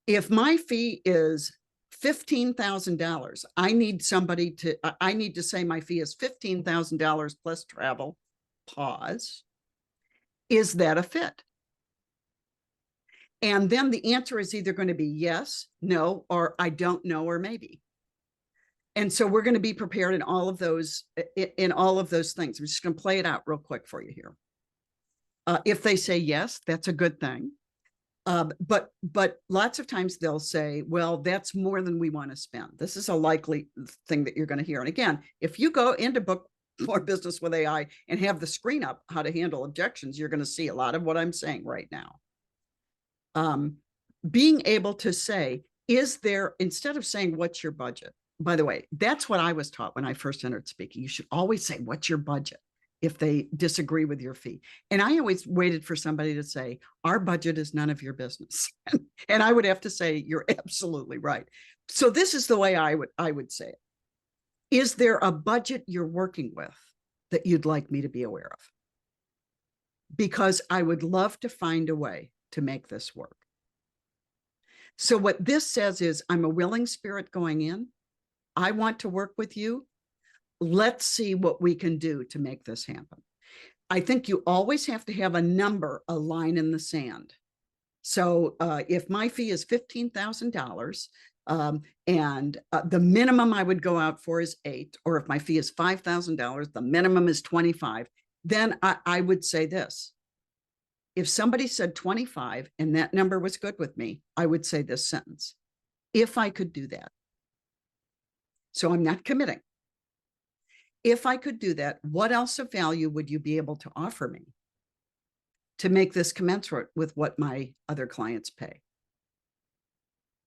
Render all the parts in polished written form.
If my fee is $15,000, I need to say my fee is $15,000 plus travel. Pause. Is that a fit? And then the answer is either going to be yes, no, or I don't know, or maybe. And so we're going to be prepared in all of those things. I'm just going to play it out real quick for you here. If they say yes, that's a good thing. But lots of times they'll say, well, that's more than we want to spend. This is a likely thing that you're going to hear. And again, if you go into book more business with AI and have the screen up, how to handle objections, you're going to see a lot of what I'm saying right now. Being able to say, instead of saying, what's your budget? By the way, that's what I was taught when I first entered speaking. You should always say, what's your budget? If they disagree with your fee. And I always waited for somebody to say, our budget is none of your business. And I would have to say, you're absolutely right. So this is the way I would say it. Is there a budget you're working with that you'd like me to be aware of? Because I would love to find a way to make this work. So what this says is, I'm a willing spirit going in. I want to work with you. Let's see what we can do to make this happen. I think you always have to have a number, a line in the sand. So if my fee is $15,000 and the minimum I would go out for is $8,000, or if my fee is $5,000, the minimum is $25,000, then I would say this. If somebody said 25 and that number was good with me, I would say this sentence: if I could do that. So I'm not committing. If I could do that, what else of value would you be able to offer me to make this commensurate with what my other clients pay,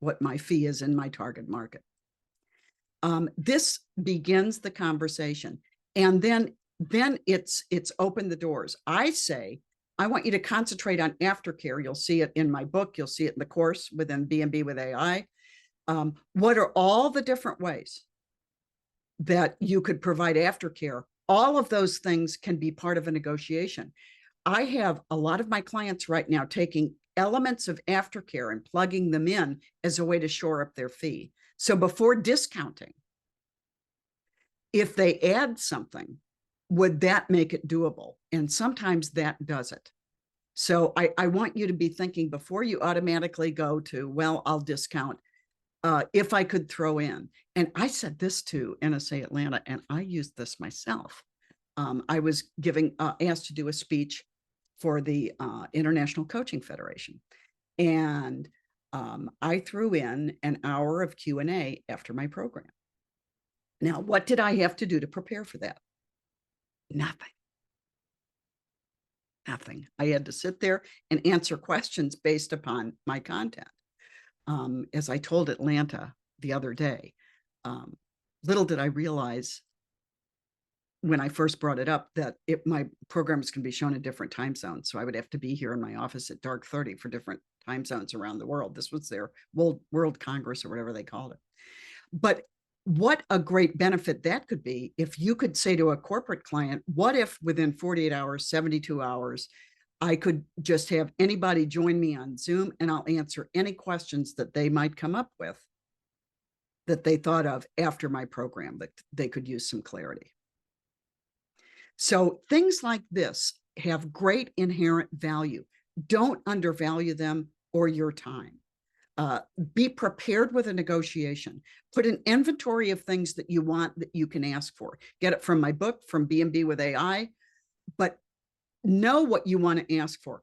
what my fee is in my target market? This begins the conversation. And then it's opened the doors. I say, I want you to concentrate on aftercare. You'll see it in my book. You'll see it in the course within B&B with AI. What are all the different ways that you could provide aftercare? All of those things can be part of a negotiation. I have a lot of my clients right now taking elements of aftercare and plugging them in as a way to shore up their fee. So before discounting, if they add something, would that make it doable? And sometimes that does it. So I want you to be thinking before you automatically go to, well, I'll discount. If I could throw in, and I said this to NSA Atlanta, and I used this myself. I was asked to do a speech for the International Coaching Federation. And I threw in an hour of Q&A after my program. Now, what did I have to do to prepare for that? Nothing. I had to sit there and answer questions based upon my content. As I told Atlanta the other day, little did I realize when I first brought it up that my programs can be shown in different time zones. So I would have to be here in my office at dark 30 for different time zones around the world. This was their World Congress or whatever they called it. But what a great benefit that could be if you could say to a corporate client, what if within 48 hours, 72 hours, I could just have anybody join me on Zoom and I'll answer any questions that they might come up with that they thought of after my program, that they could use some clarity. So things like this have great inherent value. Don't undervalue them or your time. Be prepared with a negotiation. Put an inventory of things that you want that you can ask for. Get it from my book, from B&B with AI, but know what you want to ask for.